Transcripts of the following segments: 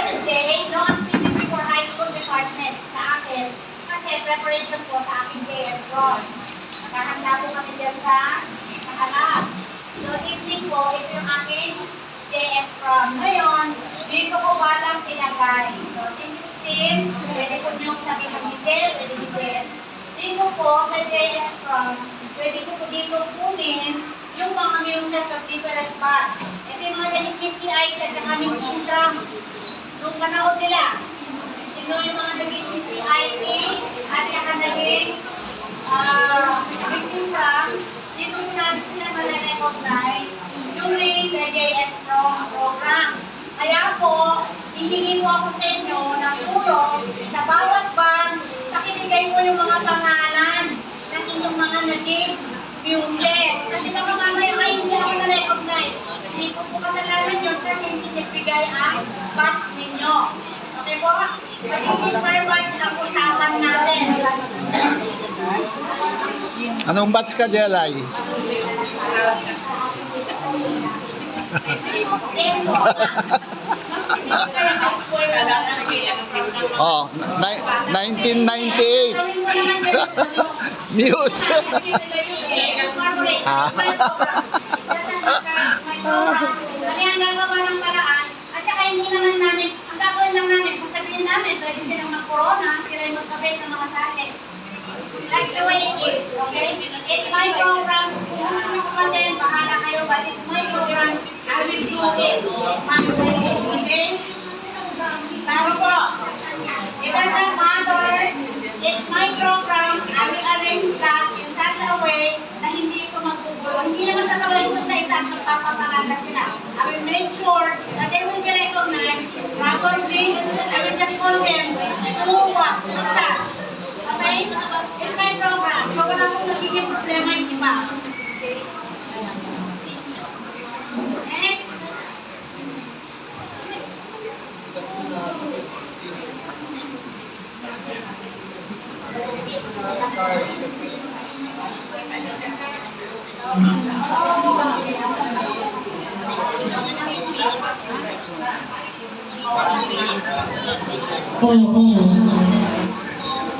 Thursday, no activity for high school department sa akin. Kasi preparation po sa aking JS Prom. Nakahanda po kami dyan sa harap. So evening po, ito yung aking JS Prom. Ngayon, dito ko balang ilagay. So this is still, pwede po nyo sabihin ng detail, pwede detail. Dito po sa JS Prom, pwede ko po dito kunin yung mga muses of different batch. Ito yung mga naging PCI at saka Miss Intrams. Nung panahon nila, sino yung mga naging PCIT at saka naging Miss Intrams, dito po natin sila ma-recognize during the JS program. Kaya po, hihingi po ako sa inyo ng tulong sa bawat batch, pakibigay mo yung mga pangalan ng inyong mga naging muses. Kasi baka mamaya ay hindi ako na-recognize. Hindi ko po kasalanan yun kasi hindi nagbigay ang batch ninyo. Okay po? Magiging per batch ang usapan natin. Anong batch ka, Jelay? Oh, 1998. News. Kami ang gagawa ng paraan. At saka hindi naman namin, ang gagawin lang namin, sasabihin namin, pwede silang mag-corona, sila yung magkabit ng mga sachets. That's the way it is, okay? It's my program. Kung gusto nyo kumatin, bahala kayo, but it's my program. I will do it. Okay? Pero po, it doesn't matter. It's my program. I will arrange that in such a way na hindi ito magpugulo. Hindi naman tatawin ko sa isa at magpapapangalan sila. I will make sure that they will be recognized properly. I will just call them to what? Such. Okay? It's my program. So wala kong nagiging problema yung iba. Next.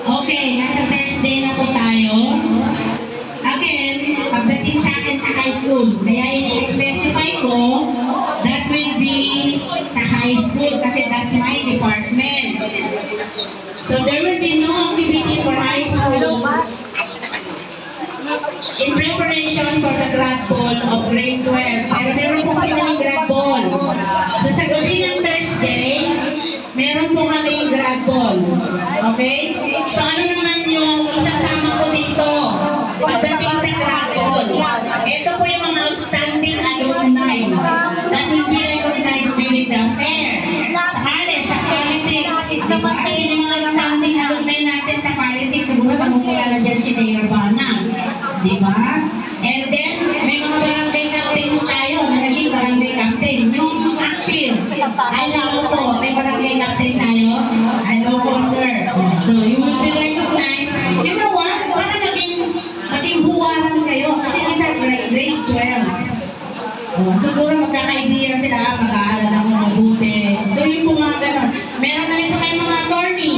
Okay, nasa Thursday na po tayo. Again, pagdating sa akin sa high school, kaya i-specify ko, that will be sa high school kasi that's my department. So there will be no activity for high school in preparation for the grad ball of grade 12. Pero meron po kasi kami grad ball. So sa gabi ng Thursday, meron po kami grad ball. Okay? So ano naman yung isasama ko dito pagdating sa grad ball? Ito po yung mga outstanding alumni that will be recognized during the fair. Sakali, sa politics, diba? Kasi yung mga outstanding alumni natin sa politics, siguro pamukula dyan si Mayor Bana. Diba? And then, may mga barangay captains tayo na naging barangay captain. Yung active, alam po, may barangay captain tayo. Hello po, sir. So, you will be recognized. You know what? Para maging huwaran kayo. Kasi these are grade 12. Siguro magkaka-idea sila, mag-aaral ako mabuti. So, yung po mga ganon. Meron na rin po tayong mga attorney.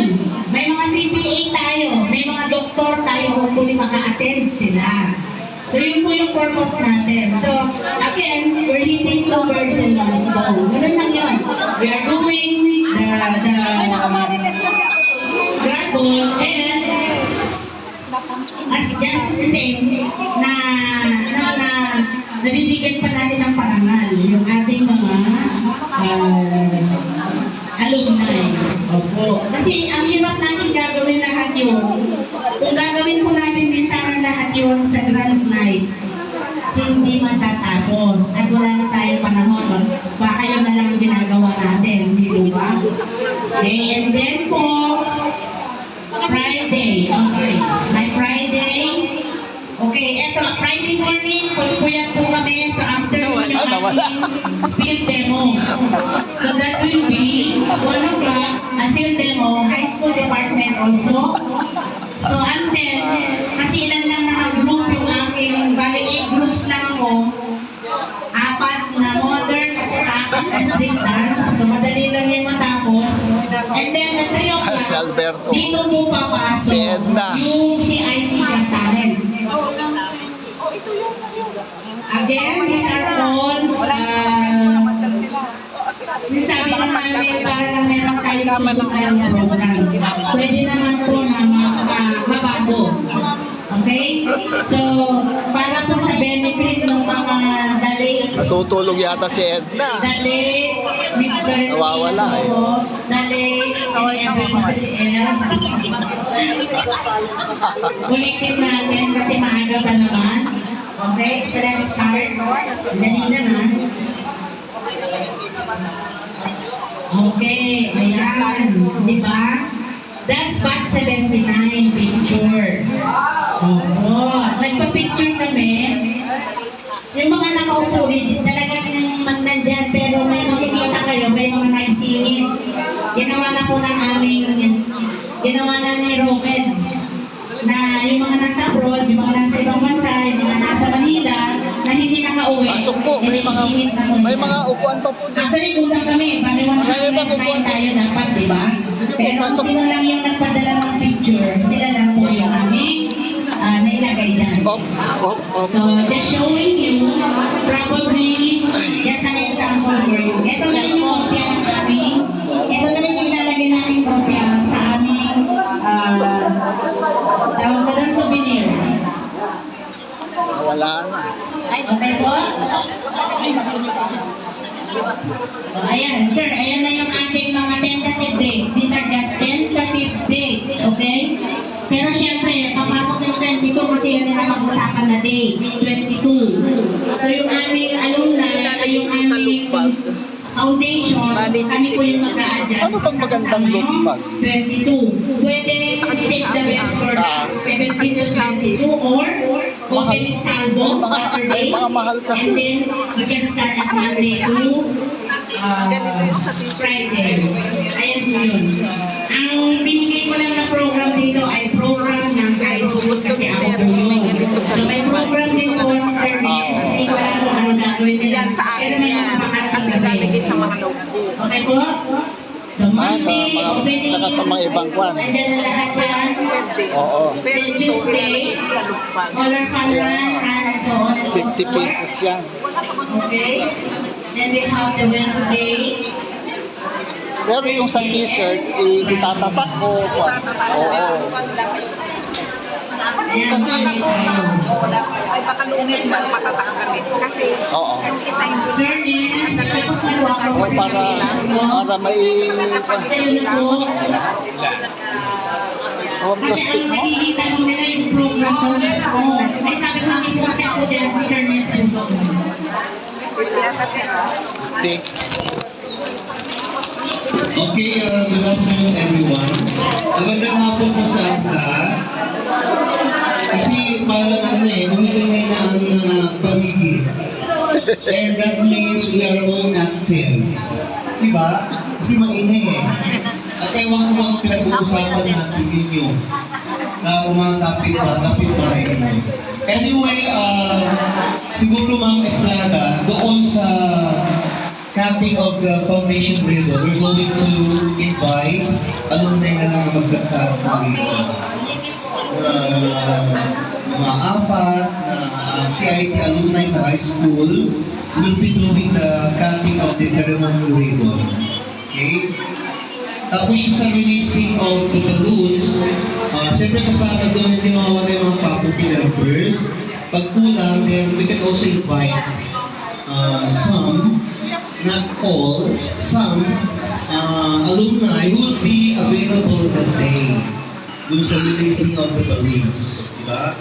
May mga CPA tayo. May mga doktor tayo. Hopefully maka-attend sila. So, yun po yung purpose natin. So, again, we're hitting two birds in one stone. Ganun lang yun. We are doing the grad ball and as just the same na nabibigyan pa natin ng parangal yung ating mga alumni. Opo. Kasi ang hirap natin gagawin lahat yun. Kung gagawin po natin minsan lahat yun sa grand night, hindi matatapos. At wala na tayong panahon. Baka yun na lang ginagawa natin. Hindi ba? Okay, and then po, Friday. Okay. My Friday. Okay, eto, Friday morning, puyat po kami sa afternoon yung ating field demo. So that will be 1 o'clock, a field demo, high school department also. So and then, kasi ilan lang naka-group yung aking, bali 8 groups lang ako. 4 na modern at saka 4 na street dance. So madali lang yung matapos. And then, at 3 o'clock, Si Alberto. dito po papasok Si Edna. yung CIT Got Talent. Again, these are all, sinasabi na namin para lang meron tayong susunod na program. Pwede naman po na mabago. Okay? So, para po sa benefit ng mga dalit, Natutulog yata si Edna. dalit, Miss Bertie, Nawawala eh. dalit, and everybody else. Ulitin natin kasi maaga pa naman. Okay, so let's start. Dali naman. Okay, ayan. Di ba? That's batch 79 picture. Oo. Nagpa-picture kami. Yung mga nakaupo, talagang nandyan, pero may makikita kayo, may mga naisingit. Ginawa na po ng aming, ginawa na ni Roken, na yung mga nasa abroad, yung mga nasa ibang bansa, yung mga nasa Manila, na hindi nakauwi. Pasok po, naisingit na po may nila. mga upuan pa po dito. Actually, kulang kami. Baliwan Marami bang kami upuan? tayo dapat, di ba? Sige po, Pero pasok sino po. lang yung nagpadala ng picture, sila lang po yung aming nailagay dyan. Op. So, just showing you, probably, just an example for you. Ito na rin yung kopya ng aming, ito na rin yung ilalagay namin kopya sa aming, tawag na lang souvenir. Wala na. Okay po? O, ayan, sir, ayan na yung ating mga tentative dates. These are just tentative dates, okay? Pero syempre, papasok yung 22 kasi yan na mag-usapan na date, 22. So yung aming alumni, ay yung aming foundation, kami po yung mag-a-adjust. Ano bang magandang loot bag? 22. Pwede take the best for that. 17 to 22 or opening salvo May mga- Saturday. may mga mahal kasi. And then we can start at Monday to Friday. Ayan po yun. Ang binigay ko lang na program dito ay program ng high school kasi ako po yun. So may program din po sa service kasi wala po ano gagawin nila. Yan sa Pero akin may yan. mga pakarating Kasi kami. ilalagay sa mga notebook. Okay po? So Sa Monday, mga, opening. tsaka sa mga ibang kwan. Nandiyan na lahat yan. Oo. Pero Then ito, Tuesday, ilalagay sa lukban. solar fan run, and so on and so 50 forth. pieces yan. Okay? Then we have the Wednesday. Pero yung sa t-shirt, itatatak ko. Oo. Ayan, Kasi- Ay, baka lunes ba, patataka kami. Kasi Oo. yung isa hindi Sir, yes. Tapos na po ako. O para may Ayun na po. plastic mo. Nakikita mo nila yung program daw na ako. May sabi ko mismo kasi ako dyan, si Sir Nes po. yata sila. Take. Okay, good afternoon everyone. Magandang hapon po sa lahat. Kasi para umingay na ang paligid. And that means we are all active. Diba? Kasi maingay eh. At ewan ko ang pinag-uusapan natin ninyo. Mga topic pa rin. Anyway, siguro Ma'am Estrada, doon sa cutting of the foundation ribbon, we're going to invite alumni na lang magka-cut dito. Mga apat na CIT alumni sa high school will be doing the cutting of the ceremonial ribbon. Okay? Tapos yung sa releasing of the balloons, siyempre kasama doon hindi mawawala yung mga faculty members. Pag kulang, then we can also invite some, not all, some alumni who will be available that day doon sa releasing of the balloons. Diba?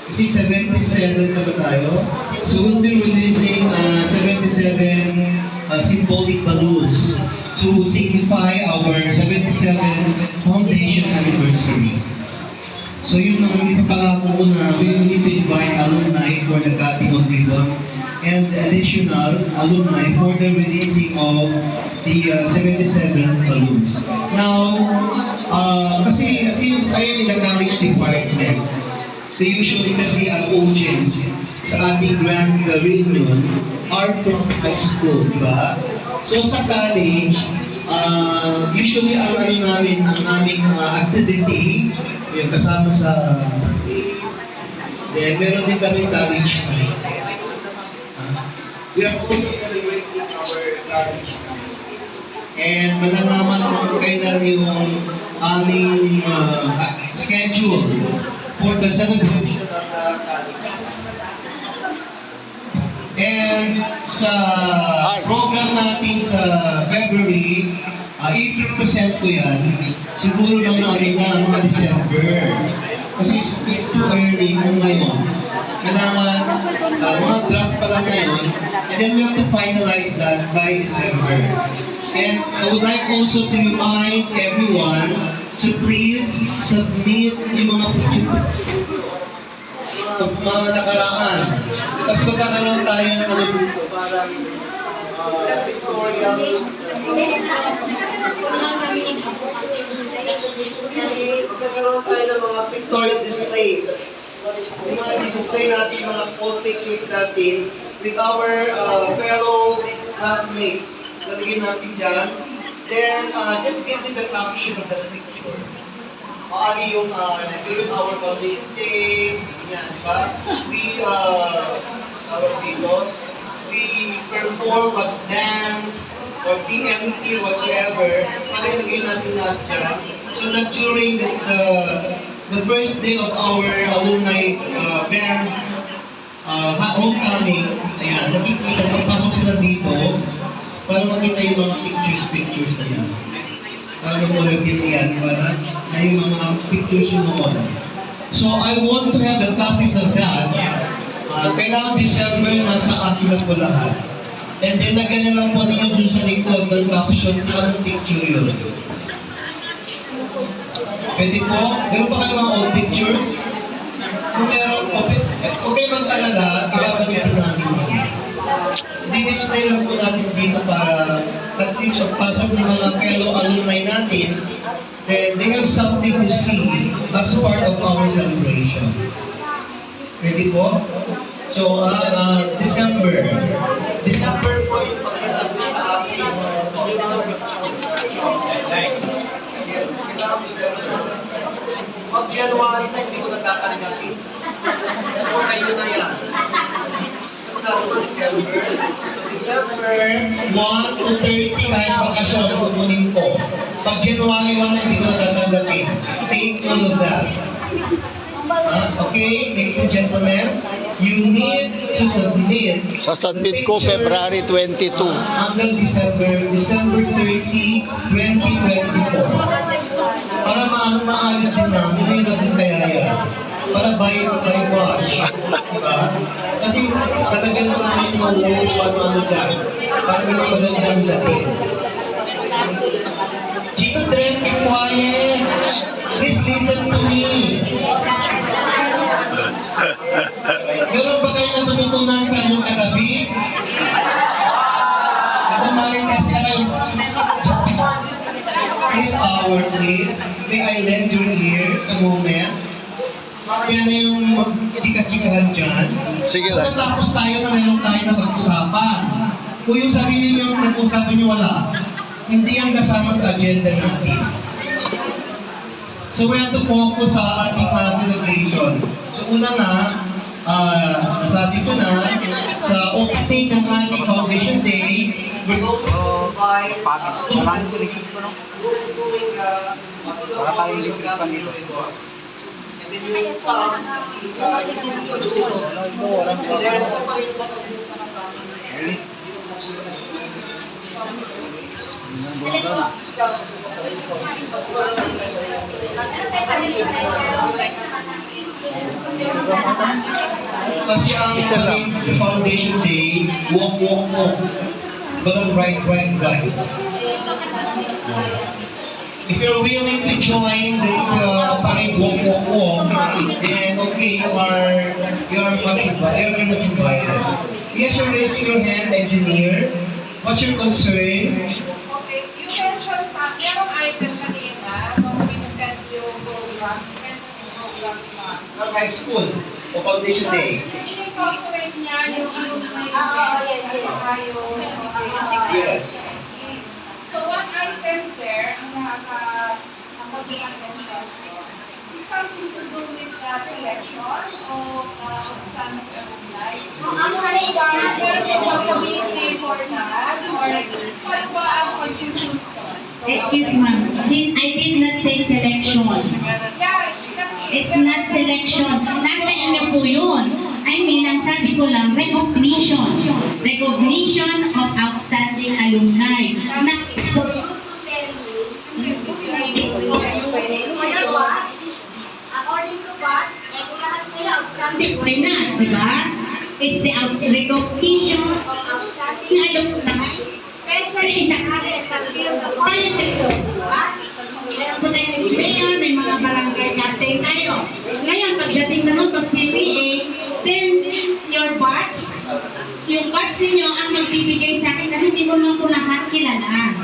Kasi 77 na ba tayo? So we'll be releasing 77 symbolic balloons to signify our 77 foundation anniversary. So yun ang ipapangako ko na we need to invite alumni for the cutting of ribbon and additional alumni for the releasing of the 77 balloons. Now, kasi since I am in the college department, they usually kasi ang audience sa ating grand reunion are from high school, di ba? So sa college, Usually, ang aming activity, yung kasama sa then meron din kami college night. We are also celebrating our college night. And malalaman kung kailan yung aming schedule for the celebration of the college. And sa program natin sa February, i-represent ko yan, siguro lang mga December. Kasi it's too early mo ngayon. Kailangan, mga draft pa lang ngayon, and then we have to finalize that by December. And I would like also to remind everyone to please submit yung mga nakaraan. Kasi magkakaroon tayo ng ano dito, parang pictorial. Magkakaroon tayo ng mga pictorial displays. Yung mga display natin, yung mga old pictures natin with our fellow classmates. Lalagyan natin dyan. Then, just give me the caption of that picture. Maari yung during our foundation day, yan, diba? We, tawag dito, we perform a dance or DMT whatsoever, para ilagay natin lahat dyan. So that during the first day of our alumni band homecoming, ayan, makikita, magpasok sila dito para makita yung mga pictures na yan. Para mag-reveal yan, para na yung mga pictures yung noon. So I want to have the copies of that. Kailangan December, nasa akin na po lahat. And then lagyan na lang po ninyo dun sa likod ng caption, anong picture yun. Pwede po? Meron pa kayo mga old pictures? Kung meron po, huwag kayo mag-alala, ibabalik din namin yun. Di-display lang po natin dito para at least pasok ng mga fellow alumni natin, then they have something to see as part of our celebration. Ready po? So, December po yung pagsasabi sa akin yung mga pag January na, hindi ko nagkakalagapin. Ako kayo na yan. Kasi naroon December. So, December 1 to 30, kahit bakasyon, kukunin ko. Pag January 1 na, hindi ko nagkakalagapin. Take all of that. Okay, ladies and gentlemen, you need to submit. Sasubmit ko February 22. Hanggang December 30, 2024. Para maayos din namin, may natin kaya yan. Para by watch. Diba? Kasi talagang namin yung rules, ano dyan. Para naman magandang dating. Children, keep quiet. Please listen to me. Meron ba kayo natutunan sa inyong katabi? Marites na kayo. This hour, please. May I lend your ears a moment? Mamaya na yung magsika-chikahan dyan. Sige lang. Tapos tayo na meron tayo na pag-usapan. Kung yung sarili nyo, nag-usapan nyo wala, hindi yan kasama sa agenda natin. So we have to focus sa ating celebration. So una nga, nasabi ko na, sa opening ng ating Foundation Day, we're going to provide Para tayo litripan dito. and then yung sound is and then kasi ang Foundation Day, walk. But right. If you're willing to join the parade walk, then okay, you are very much invited. Yes, you're raising your hand, engineer. What's your concern? Okay, you mentioned sa merong item kanina, nung pinisend yung program, Ng high school o Foundation Day. in-incorporate niya yung alumni Yes. So one item nakabigyan mention, is something to do with the selection of outstanding alumni. Actually, committee for that, or ano ba ang contribution? Excuse ma'am, I did not say selection. Yeah, kasi It's not selection. Nasa inyo po yun. I mean, ang sabi ko lang, recognition. Recognition of outstanding alumni. Na, According to what, kung lahat kayo outstanding why not, di ba? It's the recognition of outstanding alumni. especially sa atin, sa field of Politics. diba? Meron po tayong mayor, may mga barangay captain tayo. Ngayon, pagdating naman pag CPA, then your batch, yung batch ninyo ang magbibigay sa akin kasi hindi ko naman po lahat kilala.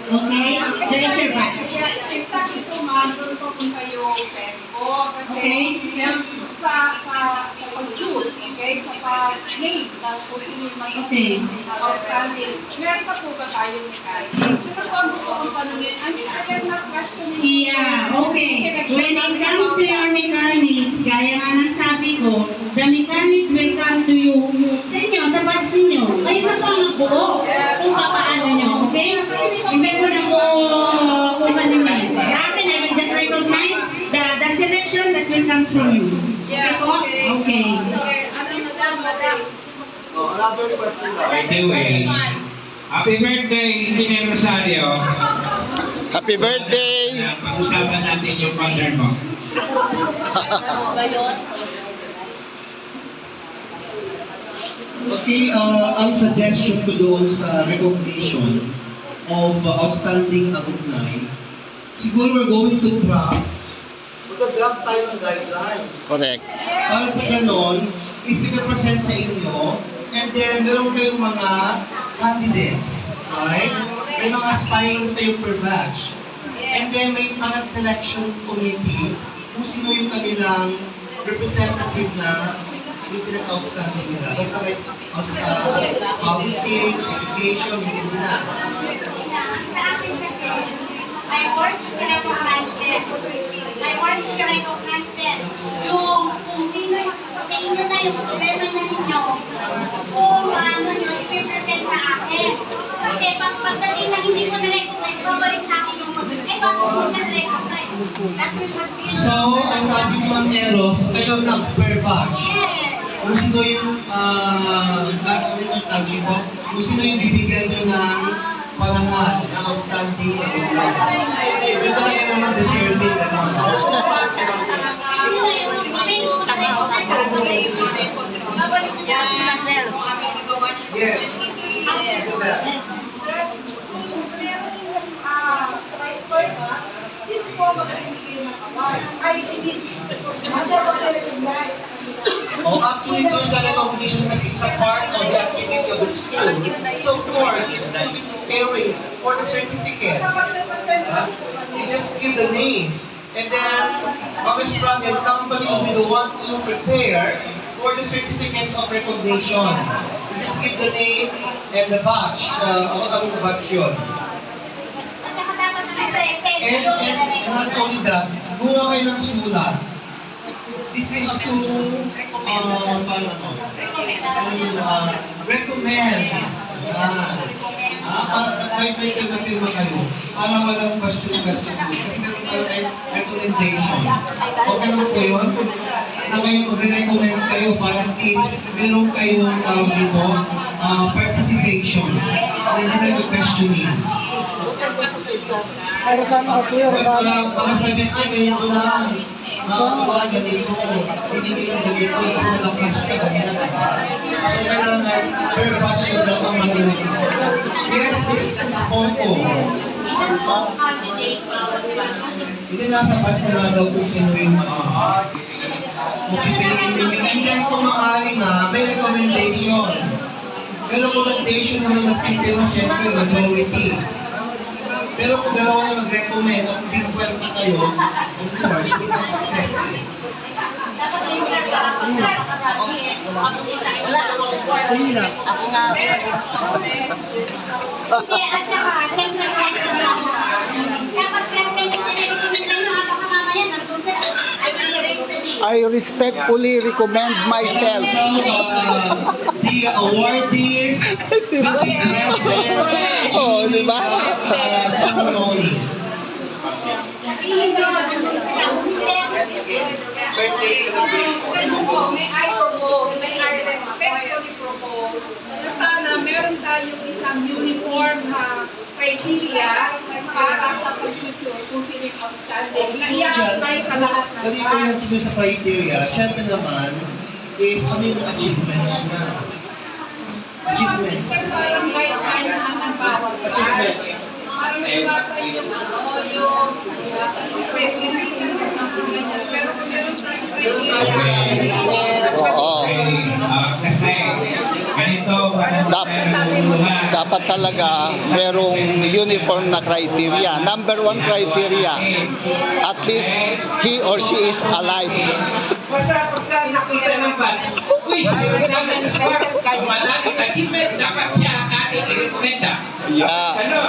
Okay? So, it's your batch. exactly to ma'am, doon papunta yung pen ko. Kasi Okay. meron sa pag-choose, okay? Sa pag-name ng kung sino yung mga Okay. outstanding. Meron pa po ba tayong mechanics? Sino po ang gusto kong tanungin? I mean, again, mas question Yeah, okay. When it comes to your mechanics, gaya nga ng sabi ko, the mechanics will come to you sa inyo, sa batch ninyo. Kayo na po magbuo kung paano nyo, okay? Hindi ko na po kung ano yun. Sa akin, I will just recognize the selection that will come from you. Okay po? Okay. Oh, another question daw. By the way, happy birthday, Engineer Rosario. Happy birthday! Pag-usapan natin yung concern mo. Okay, ang suggestion ko doon sa recognition of outstanding alumni, siguro we're going to draft Magka-draft tayo ng guidelines. Correct. para sa ganon, is i-present sa inyo, and then meron kayong mga candidates, right? May mga aspirants kayo per batch. And then may mga selection committee kung sino yung kanilang representative na yung pinaka-outstanding nila. Basta may politics, education, hindi na. Sa akin kasi, my work is recognize them. My work is recognize them. Yung kung sino, sa inyo na yung problema na ninyo, kung ano nyo, i-present sa akin. Kasi pagdating na hindi ko na-recognize, babalik sa akin yung bakit ko siya na-recognize? That will not be So, ang sabi ni Ma'am Eros, kayo na per batch. Yes. Kung sino yung, kung sino yung bibigyan nyo ng parangal na outstanding ito talaga naman deserving na naman. Sino yung main sa recognize sa akin? Babalik ko siya na sir. Yes. Sino po magbibigay ng award? Ay, hindi. Ano ba recognize? Oh, actually, doon sa recognition kasi it's a part of the activity of the school. So, of course, you still be preparing for the certificates. You just give the names. And then, Ma'am Estrada and company will be the one to prepare for the certificates of recognition. You just give the name and the batch. Anong batch yun? At saka dapat na may present. And not only that, gumawa kayo ng sulat. This is to, recommend. May second na firma kayo para walang question. Kasi meron kayo recommendation. Okay naman po yun? Na kayo mag-recommend kayo para at least meron kayong tawag dito, participation. Hindi na yung questioning. Para sabihin, ay, ganyan ko lang. Mga ganito, hindi nila ganito, kasi malakas ka, ganyan ka. So, kailangan, per batch na daw ang manulit. Yes, this is Poco. Hindi nasa batch na daw kung sino yung mapipiliin nyo. And then, kung maaari nga, may recommendation. May recommendation naman magpipili, syempre, majority. Pero kung dalawa na mag-recommend at hindi puwerta kayo, of course, we can accept it. Ako nga. Hindi, at saka, syempre, dapat I respectfully recommend myself. The awardees, the present, Oh, di ba? ceremony. Sabihin nyo, nandun sila. Birthday celebration. Ganun po, may I propose, may I respectfully propose na sana meron tayong isang uniform criteria para sa pag-future kung sino yung outstanding. Na i-apply sa lahat ng Ganito yan siguro sa criteria. Siyempre naman, is ano yung achievements na. Achievements. Kasi parang guidelines na ng bawat class. Para maiwasan yung favoritism or something ganyan. Pero kung meron tayong criteria, Oo. Kasi ganito, Dapat talaga merong uniform na criteria. Number one criteria, at least he or she is alive. basta pagka nakita ng batch, uy, madaming achievement, dapat siya ang ating i-recommenda. Yeah. Ano?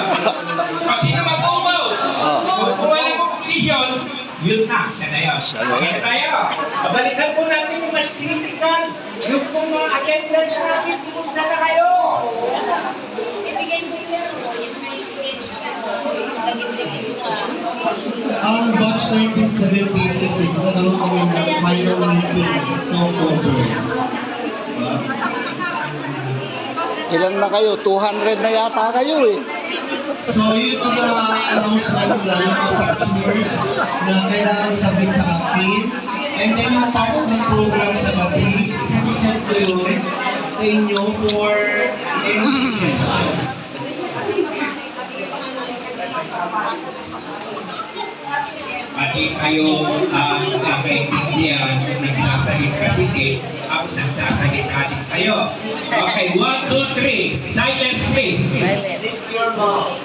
Kung sino mag-umaw, kung wala mo posisyon, yun na, siya na yun. Siya na yun. Okay na tayo. Balikan po natin yung mas critical, yung kung mga attendance natin, kumusta na kayo? Ibigay mo yung identification. Lagi-lagi yung Ang batch 1978 kasi nagkaroon kami ng final meeting noong October. Ilan na kayo? 200 na yata kayo eh. So yun ang mga announcement lang, yung mga pictures na kailangan sabihin sa akin. And then yung parts ng program sa gabi, i-present ko yun sa inyo for any suggestion. Pati kayo nakaintindihan kung nagsasalita sige, at nagsasalita din kayo. Okay, 1, 2, 3. Silence please. Sit your mouth.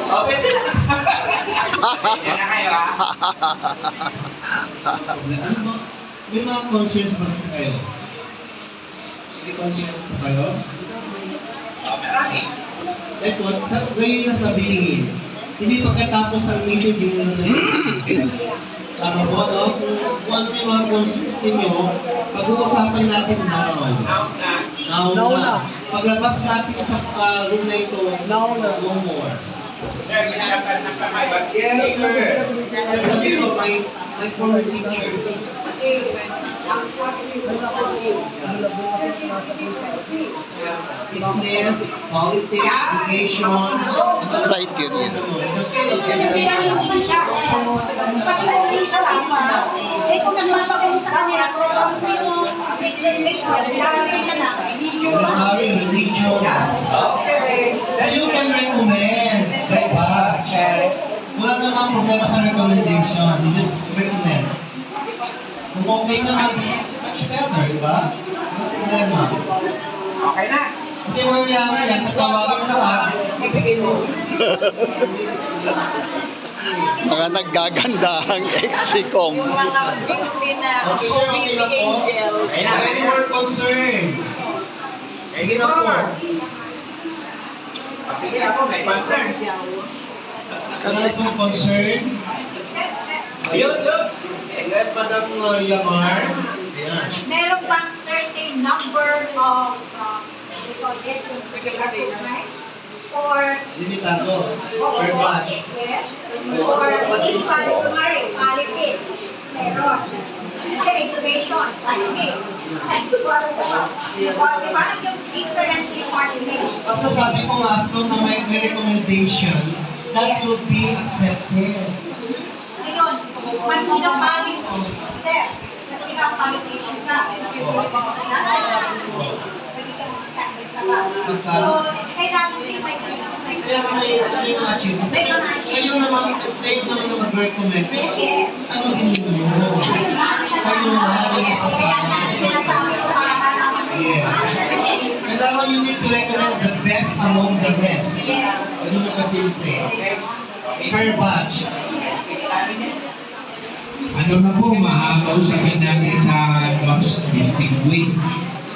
Okay na. Yan na kayo ha. Ano ba? May mga concerns ba kasi kayo? May concerns pa kayo? Marami. Ito, ngayon na sabihin, hindi pagkatapos ng meeting, hindi mo na sasabihin. Tama po, no? Kung ano yung mga concerns ninyo, pag-uusapan natin now. Now na. Now na. Paglabas natin sa room na ito, now na, no more. Sir, minalakas ng kamay. But Yes, sir. Sabi ko, my former teacher. Business, politics, education, Criteria. hindi siya. Kasi hindi siya tama. Eh kung nagpapakita sa kanila, propose mo yung declaration, lalagay na lang, video. Military, religion. So you can recommend by batch. Wala namang problema sa recommendation. You just recommend. Kung okay naman, much better, di ba? Wala problema. Okay na. Kasi wala yan, natawagan na lahat. Mga naggagandahang exicom. Okay, sir, okay lang po. Any more concern? Sige na po. Sige ako, may concern. Kasi po concern. Ayun, yun. Yes, Madam Yamar. Ayan. Meron bang certain number of or Limitado. Per batch. yes, or if politics, meron. Kasi education, academic. Parang yung different departments. Masasabi ko nga, as long na may recommendation, that will be accepted. Ngayon, mas pinapalit, sir, mas pinapalitation ka. So, kailangan din may Kaya may mga achievements. Kayo naman na mag-recommend. Yes. Ano din yun? Kayo na, kayo Kaya nga sinasabi ko para Yes. Kailangan you need to recommend the best among the best. Ano na siya simple. Per batch. Ano na po, makakausapin natin sa most distinguished.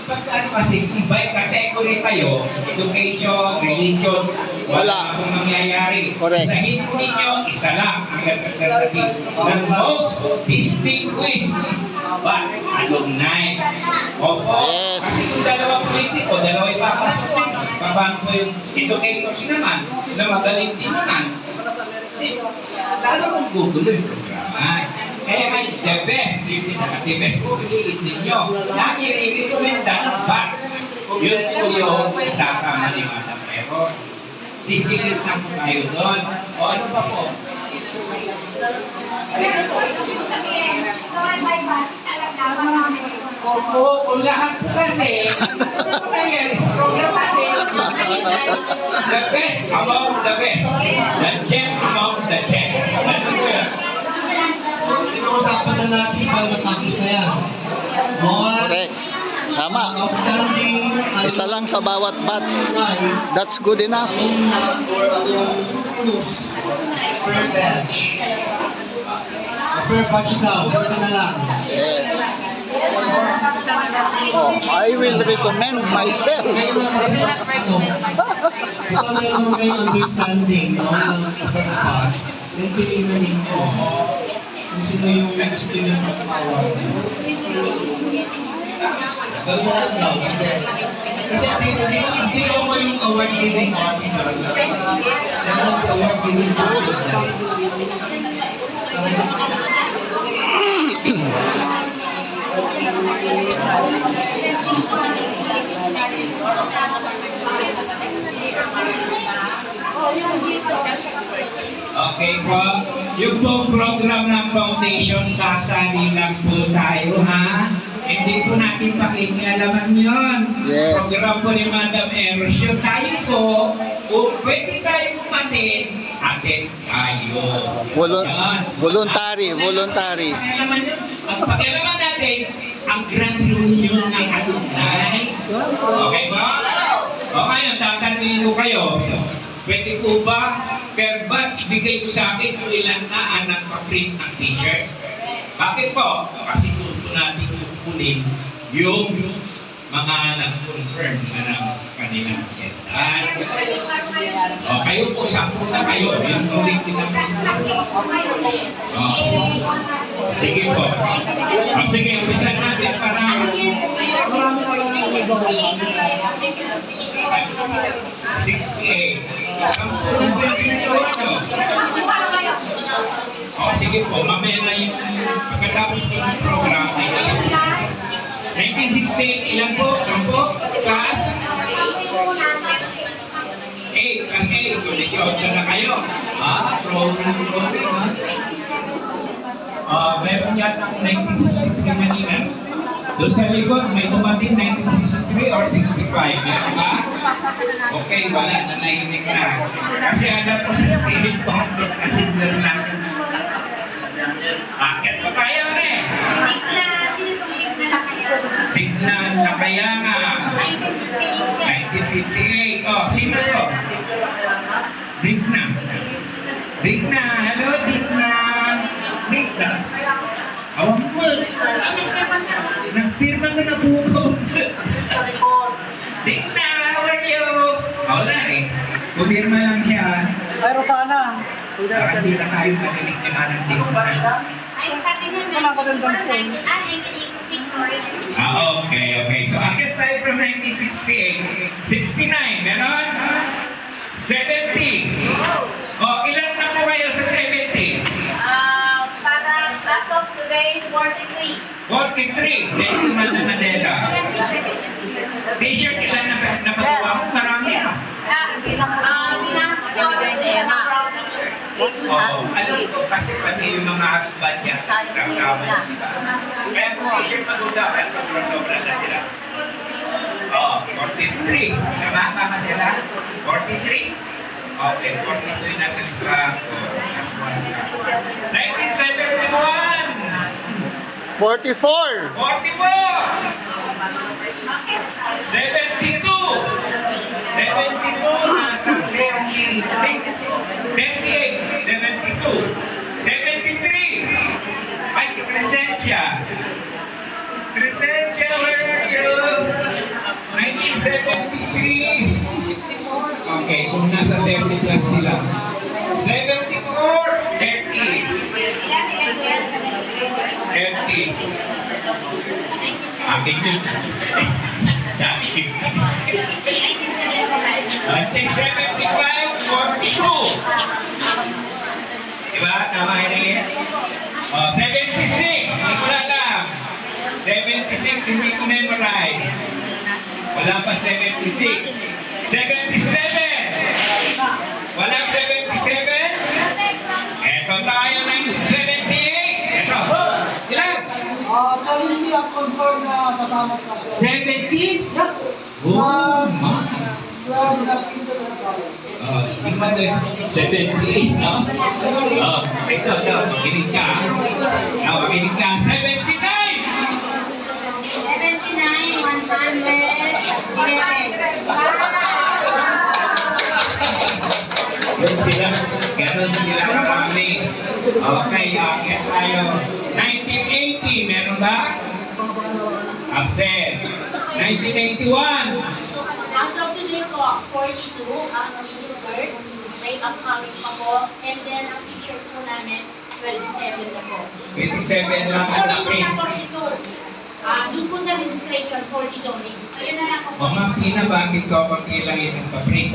Pag ano kasi, iba category kayo, education, religion, Wala. akong mangyayari. Correct. Sa hito ninyo, isa lang ang representative ng most distinguished batch alumni. Opo. Yes. Kasi kung dalawang politiko, dalawa ipapasukin. Paano po yung educators naman, na magaling din naman. Lalo kung gugulo yung programa. Kaya nga the best, yung pinaka-the best po, piliin ninyo. Na i-recommenda ng batch. Yun po yung isasama ni Madam Pero. Sisigil na po tayo doon. O ano pa po? Opo, kung lahat po kasi, ano pa nangyari sa program natin? The best among the best. The gem among the gems. Ano po yun? Pinag-usapan na natin pag matapos na yan. One, Correct. Tama. outstanding Isa lang sa bawat batch. alumni, That's good enough. alumna or alumnus per batch. Per batch daw, isa na lang. Yes. Oh, I will recommend myself. Kayo naman, ito na naman kayo understanding, no, ng pagkakapag, yung pilino ninyo, kung sino yung gusto nyo magpapawag. Gawin na lang daw, sige. Kasi hindi ko mo yung award-giving body dyan. Yan lang yung award-giving body dyan. Okay po. Yung po program ng foundation, sasali lang po tayo, ha? Hindi po natin pakikialaman yun. Yes. Program po ni Madam Eros yun. Tayo po, kung pwede tayo umatin, atin tayo. Yan. Voluntary. Pakialaman yun. Ang pakialaman natin, ang grand reunion ng alumni. Okay ba? O ngayon, tatanungin ko kayo, pwede po ba per batch ibigay ko sa akin kung ilan na ang nagpa-print ng t-shirt? Bakit po? Kasi gusto natin kukunin yung mga nag-confirm na ng kanilang attendance. O kayo po, 10 na kayo. Yung tuloy pinag-print. Sige po. O sige, umpisa natin para 68. O sige po, mamaya na yung pagkatapos po ng program. 1968, ilan po? 10? Class? 8, class 8. So, 18 na kayo. Program. Meron yata akong 1963 kanina. Doon sa likod, may dumating 1963 or 65. Meron ba? Okay, wala. Nanahimik na. Kasi alam po sa spirit po, kasi meron natin. Bakit pa tayo eh? Bigla na kaya nga. 1958. Oh, sino to? Bigna. Bigna. Hello, Bigna. Bigna. Awang mo. Nagpirma ka na buko. Bigna, how are you? Wala eh. Pumirma lang siya. Ay, Rosana. Parang hindi na tayo narinig ni Manang Bigna. Wala ka doon bang sing? Okay. So, akit tayo from 1968. 69, meron? 70. Ilan na po kayo sa 70? Para as of today, 43. 43. Thank you, Madam Adela. T-shirt, ilan na napagawa mo? Marami na. Binasa ko din mga brown t-shirts. Alam ko kasi pati yung mga husband niya sa kama, di ba? Kaya kung t-shirt masudapan, sobra-sobra na sila. 43. Tama ba, Madela? 43. Okay, 42 na sa listahan ko. 1971! 44. 44! 72! 72 nasa 36. 38, 72. 73. Ay, si Crescencia. Crescencia, where are you? 1973. Okay, so nasa 30 plus sila. 74, 30. 30. Akin yun. Dami. Ante 75, 42. Diba? Tama yun. Oh, 76. Hindi ko na alam. 76, hindi ko memorize. Wala pa 76. 77. Walang 77. Eto tayo ng 78. Eto. Ilan? 70 ang confirm na kasama sa 70? Yes. Oh, From the piece of the college. tingnan din. 78, no? Ito, makinig ka. Makinig ka. 79! 79, 111. Yun sila. Ganon sila karami. Okay, akit tayo. 1980, meron ba? Absent. 1981. As of today po, 42 ang registered. May upcoming pa po. And then, ang teacher po namin, 27 na po. 27 lang ang laki. Doon po sa registration, 42 ang registered. Ayun na lang po. O ma'am, Tina, bakit ka pagkilangin ng pabrik?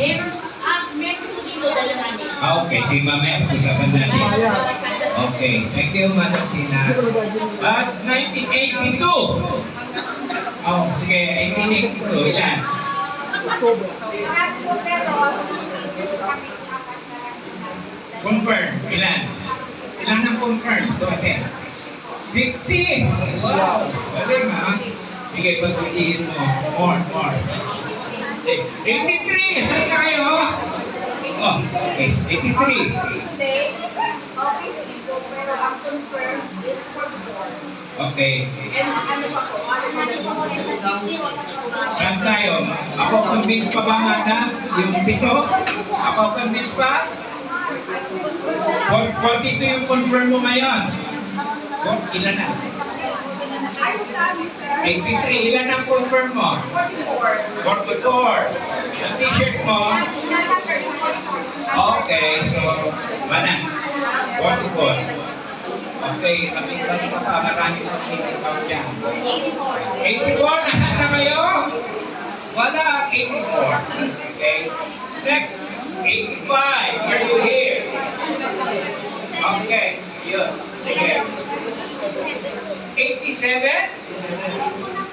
Meron po dito dala namin. Okay, si mamaya pag-usapan natin. Okay, thank you, Madam Tina. That's 1982. Oh, sige, 1882. Ilan? Confirm. Ilan? Ilan ang confirm? Ito, ate. 50! Wow! Galing, ha? Sige, pag-ulihin mo. More. 83! Saan na kayo? Oh, okay. 83. Pero ang confirm is 44. Okay. And ano pa po? Ano natin po ulit sa 50 o sa program? Saan tayo? Ako convinced pa ba, madam? Yung 7? Ako convinced pa? 42 yung confirm mo ngayon. Ilan na? 83. Ilan ang confirm mo? 44. Ang t-shirt mo? Okay, so, mana? 44. Okay, kasi kami pa marami pa pinitaw dyan. 84. Nasaan na kayo? Wala, 84. Okay. Next, 85. Are you here? Okay, yun. Sige. 87?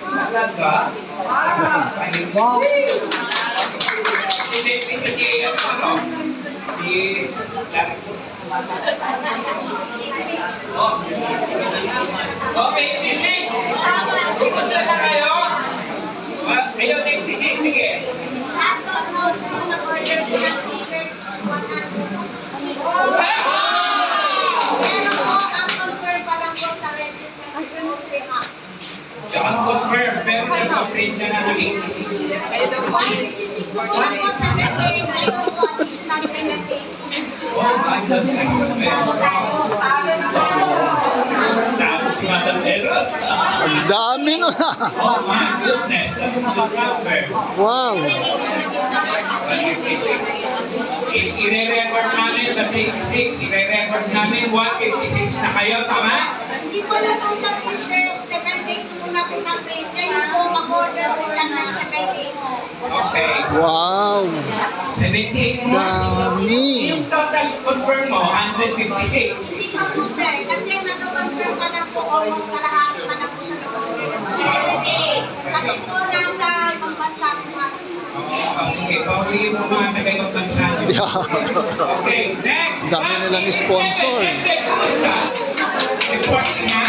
Talaga? Wow! Si David kasi ano? Si Larry. Oh. Okay, 86. Kumusta na kayo? Ayun, 86. Sige. Last of note po nag-order po ng t-shirts is 106. Pero po, ang confirm pa lang po sa registration is mostly up. Ang confirm, pero nagpa-print na ng 86. 156 po lang po sa second. Mayroon po additional 17. Oh, my God. Tapos si Madam Eros. Ang dami nun ah. Oh my goodness, that's a good number. Wow. 156. I-record namin, that's 86. I-record namin, 156 na kayo, tama? Hindi po lang po sa t-shirt, 78 muna po na print. Ngayon po, mag-order po lang ng 78 po. Okay. Wow. 78 mo. Dami. Yung total confirm mo, 156. Hindi pa po sir, kasi nag-confirm pa lang po, almost kalahati pa lang po sa nag-order ng 78. Kasi po nasa pangbansa po natin. Okay, pauwiin mo mga tagayong bansa. Yeah. Okay, next. Dami nilang sponsor. Kumusta? Report na.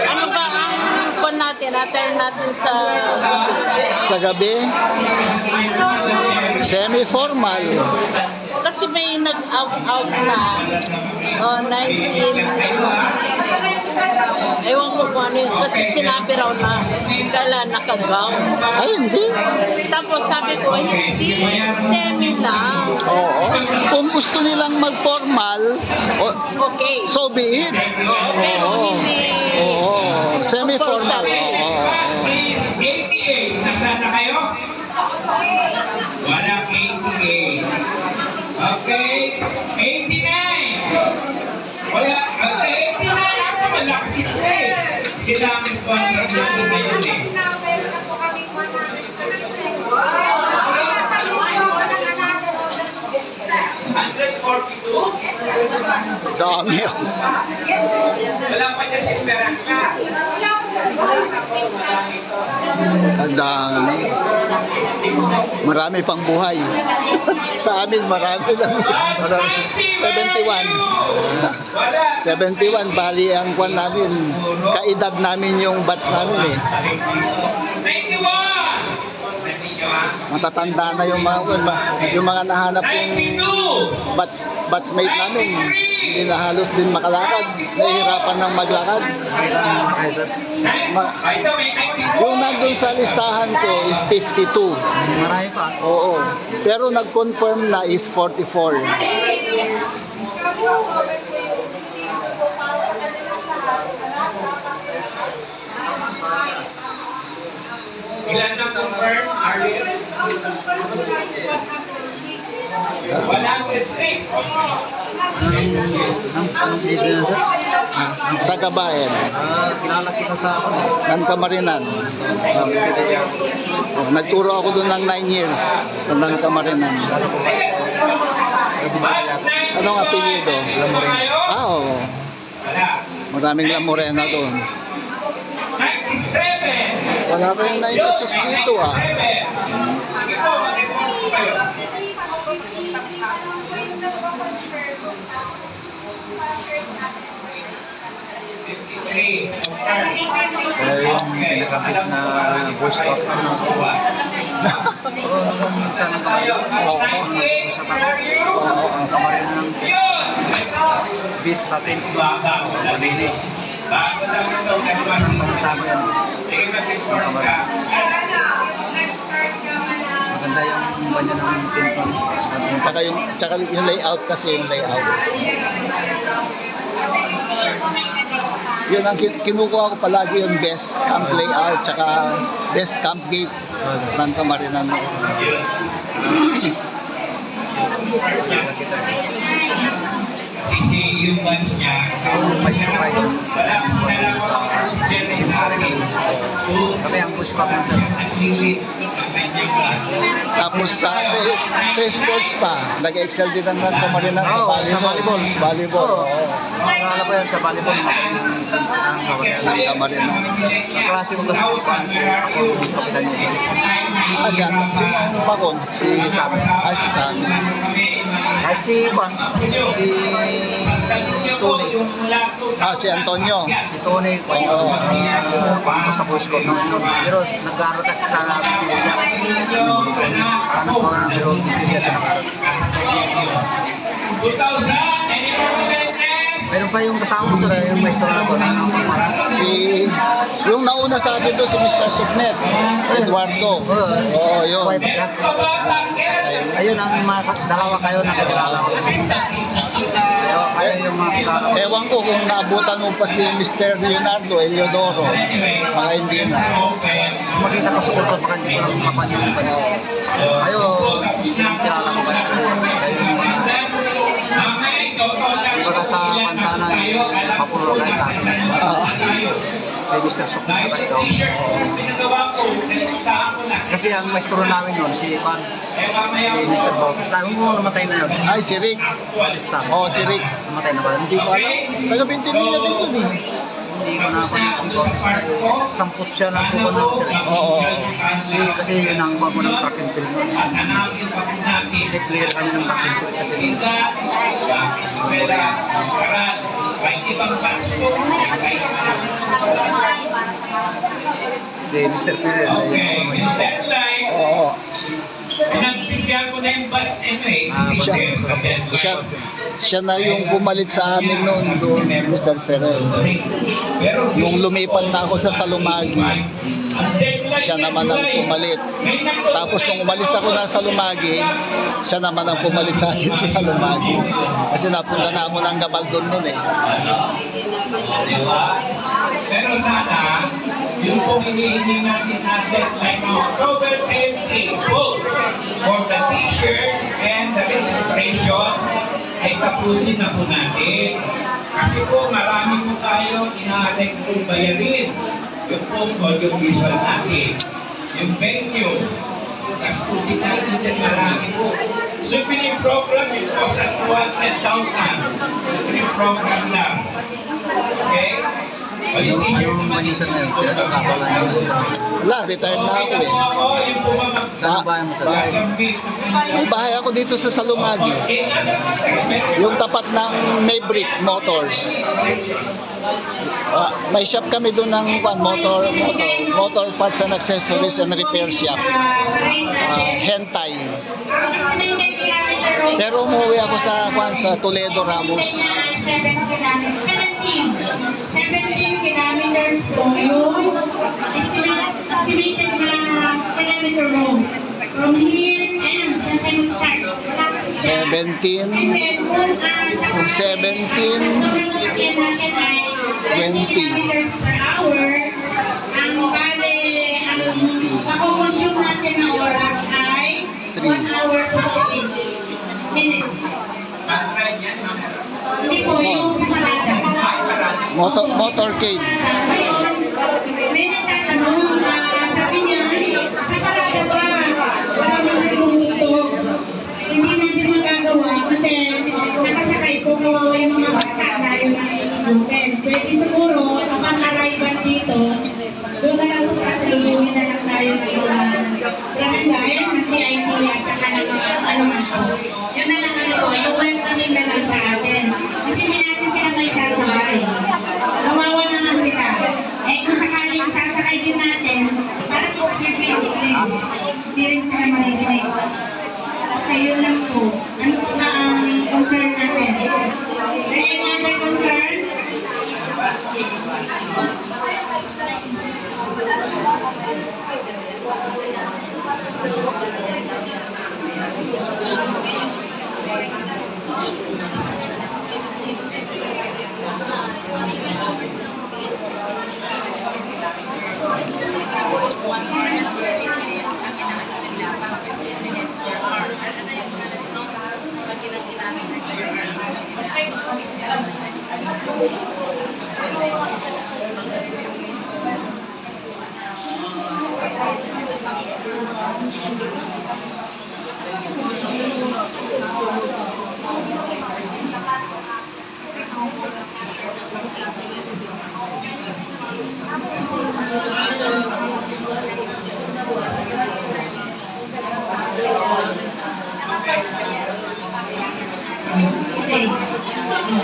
Ano ba ang kon natin? Attire natin sa Sa gabi, semi-formal. kasi may nag-out na 19 Ewan ko kung ano yun. Kasi sinabi raw na kailan nakagown. Ay, hindi. Tapos sabi ko, hindi, semi lang. Oo. Kung gusto nilang mag-formal, Okay. so be it. Pero hindi Oo. Semi-formal. compulsory. Oo. Please, 88. Nasaan na kayo? Walang 88. Okay. 89. Wala. Okay, 89. Ako malakas sila eh. Sila ang sponsor natin ngayon eh. Meron na po kami 142? Dami. Wala pa dyan si Esperanza. Ang dami. Marami pang buhay. Sa amin, marami lang. 71. 71, bali ang kwan namin. Kaedad namin yung batch namin eh. 91! Matatanda na yung mga nahanap yung batchmate namin. Hindi na halos din makalakad. Nahihirapan ng maglakad. Yung nandun sa listahan ko is 52. Marami pa. Oo. Pero nag-confirm na is 44. Ilan na confirm, Ariel? 106. Anong video na sir? Sa Gabayan. Kilala kita sa ako. Ng Kamarinan. Nagturo ako doon ng 9 years sa Kamarinan. Ano ang apelyido? Oo. Maraming La Morena doon. 97. Wala pa yung 96 dito ah. Sige po, mag-inform po kayo. Kaya yung pinakabis na voice talk ng mga kuha. Oo, nung minsan ang kamarin. Oo, nag-usap ako. Oo, ang kamarin ng bis sa tent doon. Malinis. Nangtangta ko yan. Ang kamarin. Maganda yung banya ng tent doon. Tsaka yung layout kasi yung layout. Yun ang kinukuha ko palagi yung best camp layout tsaka best camp gate ng Kamarinan. Kaya kita. Kasi yung batch niya, Yung maestro kayo doon. wala akong nalaman si Jerry Yung sa talaga. akin. Kami ang push up ng sir. At lilit ang kanyang batch. Tapos sa sports pa, nag-excel din ang Kamarinan sa Oo, volleyball. sa volleyball. Volleyball. Oo. Oo. Nakala ko yan sa volleyball. Ang kamarin. Ng Kamarinan. Ang klase ko kasi ipan. Ako yung kapitan niya. Ah, sino ang pakon? Si Sammy. Si Sammy. Kahit si Juan, si Tony. Si Antonio. Si Tony, Oo. Juan ko sa voice code. Pero nag-aaral kasi sa Tilia. Anak ko na, pero hindi siya nag-aaral. 2,000, any more comments? Meron pa yung kasama ko sila, yung maestro na to, ng pamaran. Yung nauna sa atin doon si Mr. Subnet, Eduardo. Oo, yun. Wife siya. Ayun ang mga dalawa kayo na kakilala ko. Kayo yung mga kilala ko. Ewan ko kung naabutan mo pa si Mr. Leonardo Eliodoro. Mga hindi na. Makita ko sa kurso, baka hindi ko lang makuha yung kanyo. Kayo, kilala ko kayo. Kayo yung baga sa pansana, mapulo kayo sa akin. Si Mr. Sukut sa ikaw. Kasi ang maestro namin yun, si Ivan, si Mr. Bautista. Kung namatay na yun, Ay, si Rick. Bautista. Oo, si Rick. Namatay na ba yun? Hindi ko alam. Taga-Bintininga din yun eh. Hindi ko na ako yung Bautista. Samput siya lang po ko sila. Oo. Kasi yun ang bago ng track and field. Declare kami ng track and field kasi si Mr. Perez. Oo. Nagbigyan ko na yung batch ano eh. Ah, Kasi siya. deadline. Siya na yung pumalit sa amin noon doon, Mr. Ferrer. Pero Nung lumipat na ako sa Salumagi, siya naman ang pumalit. Tapos nung umalis ako na sa Salumagi, siya naman ang pumalit sa akin sa Salumagi. Kasi napunta na ako ng Gabaldon noon eh. Diba? Pero sana, yung pong hinihingi natin na deadline ng October 20 vote for the t-shirt and the registration ay tapusin na po natin. Kasi po marami po tayo ina-attempt kong bayarin. Yung pong audiovisual natin, yung venue, tapusin natin dyan marami po. So piniprogram yung cost at 200,000. Piniprogram lang. Okay? Yung manisan na yun, pinagkakabalan nyo. Wala, retired na ako eh. Saan bahay mo sa bahay? May bahay ako dito sa Salumagi. Yung tapat ng Maverick Motors. May shop kami doon ng motor parts and accessories and repair shop. Hentai. Pero umuwi ako sa Toledo Ramos. 17 kilometers po yung estimated na kilometer road. From here, ayun, saan tayo start? Wala kasi siya. 17. And then, Kung 17, 20. kilometers per hour, ang bale, ang makukonsume natin na oras ay 1 hour 58 minutes. Hindi po, yung parada. Motorcade. May nagtatanong, sabi niya, sa parada ba, wala mo nagtutugtog. Hindi natin magagawa kasi nakasakay ko, kawawa yung mga bata na yung nakikinutin. Pwede siguro, upang arrival dito, doon na lang po sasalubungin na lang tayo ng barangay, ng CIT at saka ng ano man po. Yun na lang ano po, yung welcoming na lang sa atin. Kasi hindi natin sila may sasabay. Kawawa naman sila. Eh kung sakaling sasakay din natin, parang it's hindi rin sila marinig. Ayun lang po. Ano po ba ang concern natin? Any other concern? Okay.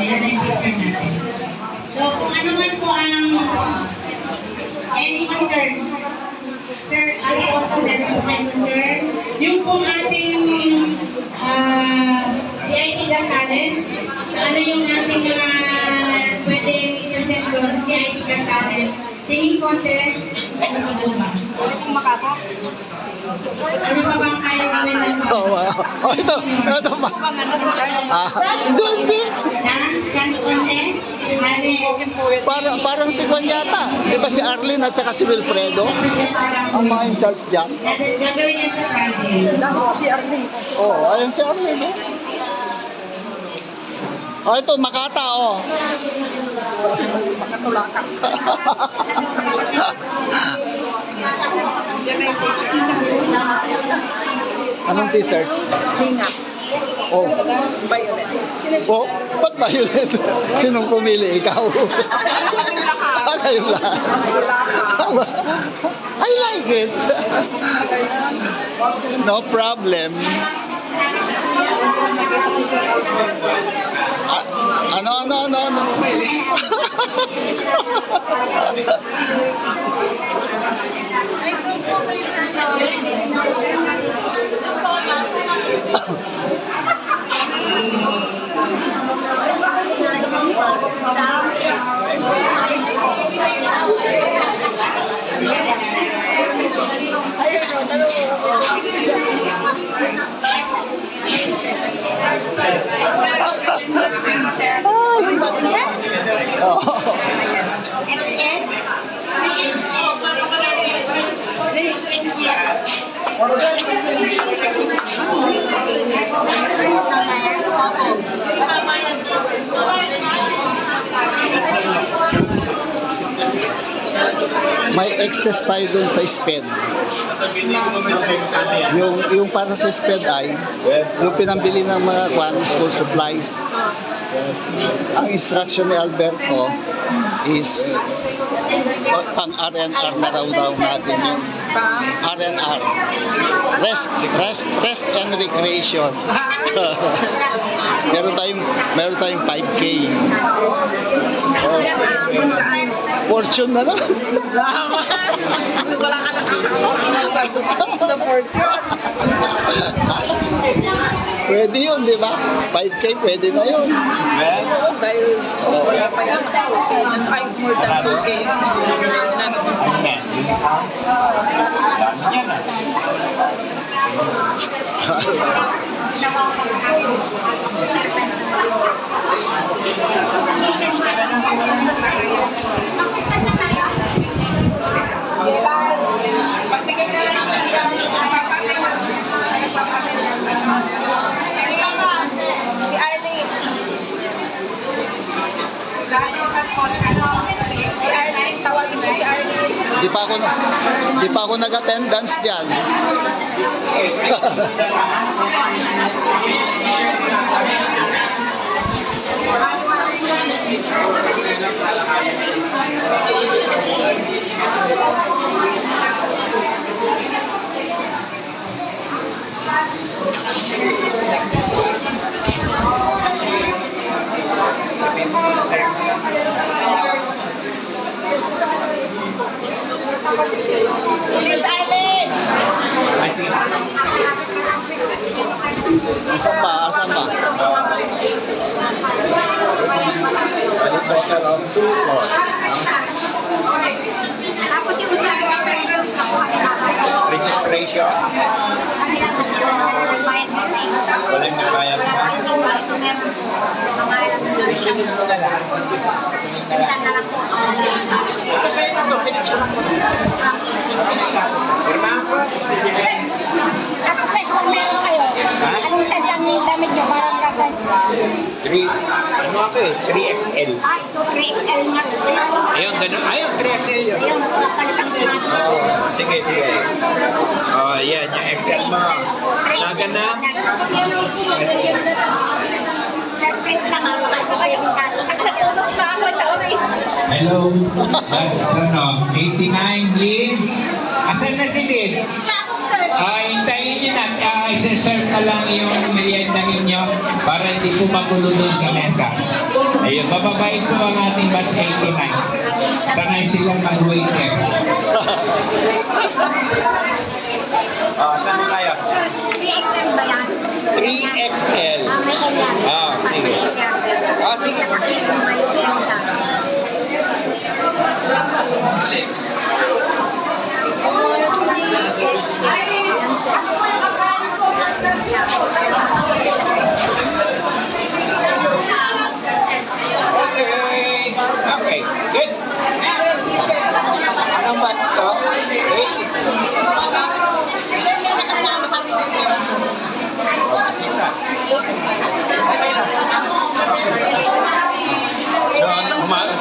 Yan ang picture natin. So, kung ano man po ang any concerns, sir, ano po sa meron po kayo, sir? Yung pong ating CIT Talent, so ano yung ating pwedeng i-present doon sa CIT Talent? Singing contest, ano pa po ba? Ano pa bang kaya gawin ng Ito pa. Hindi. dance contest? Parang si Juan yata. Di ba si Arlene at saka si Wilfredo? Ang mga in charge dyan. Gagawin niya sa Friday. Oo, ayun si Arlene. Ito, Makata, Makatulasak. Anong t-shirt? Linga. Oh. Violet. Oh, ba't violet? Sinong pumili? Ikaw? Kayong lahat. I like it. No problem. Ano? May excess tayo dun sa sped. Yung para sa sped ay yung pinambili ng mga school supplies. Ang instruction ni Alberto is pang R&R na raw natin yun. R&R. Rest and recreation. meron tayong 5K. Oh. Fortune na naman. Wala ka na sa fortune. Pwede yun, di ba? 5K, pwede na yun. Dahil wala pa yan. Ay, more than 2K. Si Arlene. Si Arlene, tawagin mo si Arlene. Di pa ako nag-attendance diyan. Sis Arlene! Asan ba? Tapos yung registration Registration. Walang nabayad pa. Isunod mo na lang. Ito sa'yo na to, pinicture ko. Pirma ko. Anong size kung meron kayo? Anong size ang damit nyo? Parang size? 3, ano ako eh, 3XL. Ah, ito 3XL nga. Ayun, ganun. Ayun, 3XL yun. Ayun, palitan ko natin. Sige. Oh, yan, yung XL mo. Naga na. Surprise lang ako. Ito ba yung kaso? Utos pa ako sa oray. Hello. That's, 89 Lynn. Asan na si Lynn? Sakong sir. Hintayin nyo na. Isa-serve na lang yung merienda ninyo para hindi po magulo doon sa mesa. Ayun, bababain po ang ating batch 89. Sanay silang mag-waiter. Saan tayo? Sir, 3XL ba yan? 3XL. May ganyan. Sige. Sige. May ganyan sa Okay. Good. Anong batch to? Sir, may nakasama kami sa Sita. Okay na.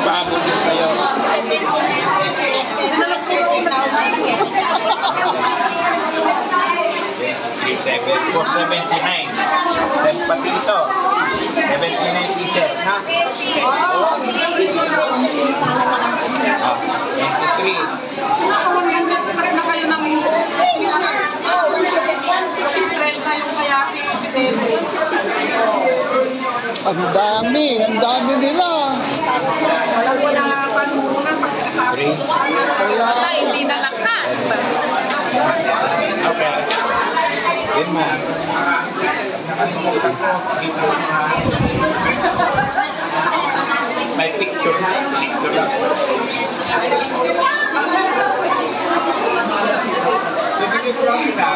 Paabot din sa'yo. 79 pesos kaya 23,000 sir. 37 for 79. Pati ito. 79 pieces, ha? Oh, registration yung sana na lang po sir. 23. Na kayo ng Oh, 171 Ang dami nila. wala panunan pagkakapit. Ay, hindi na lakat. Okay. Yun ma. Nakalimutan ko. Dito na. May picture na. Picture lang. Bibigyan ko lang isa.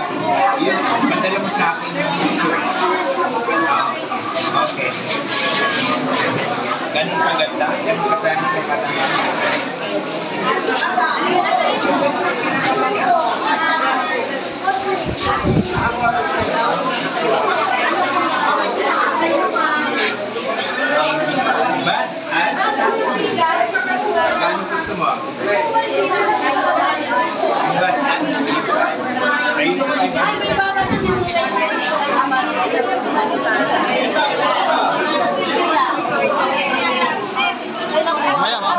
Yun, madala mo sa akin yung picture. Okay. Ganun kaganda. Ganun kaganda sa katangan. Bad ads? Kano gusto mo? Bad ads? Ayun ang Maya, ma.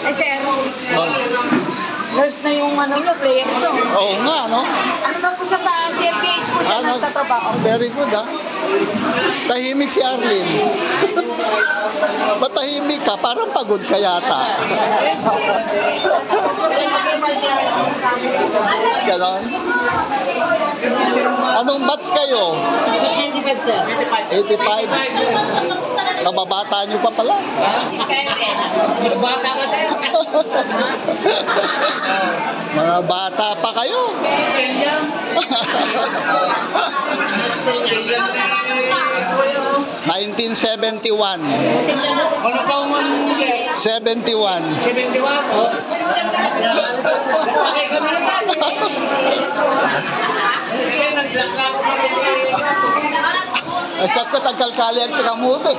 Eh, sir, last na yung ano nyo, player nyo. Oo nga, no? Ano na po siya sa CLPH po siya nagtatrabaho? Very good, ah. Tahimik si Arlene. Ba't tahimik ka? Parang pagod ka yata. Ganon? Anong batch kayo? 85, sir. 85. Kababata nyo pa pala. Mas bata ka, sir. Mga bata pa kayo. 1971. Ano taong mo niya? 71. 71, oh. Bakit kami naman? Naglakla ko kami. Ay, sakot ang kalkali ang tikamuti.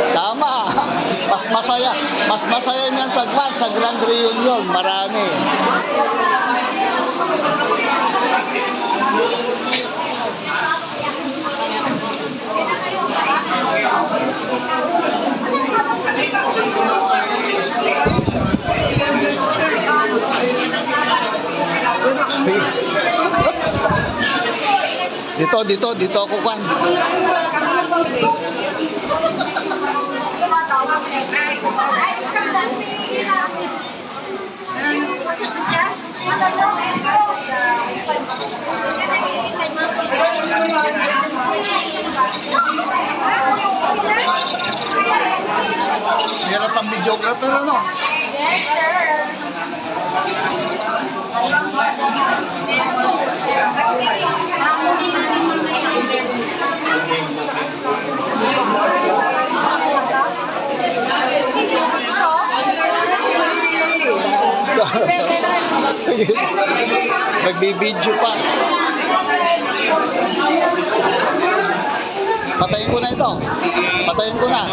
Tama. Mas masaya niyan sa Grand Reunion. Marami. Sige. Dito ako kan. Hirap ang videographer, ano? Nagbibideo pa. Patayin ko na ito. Patayin ko na.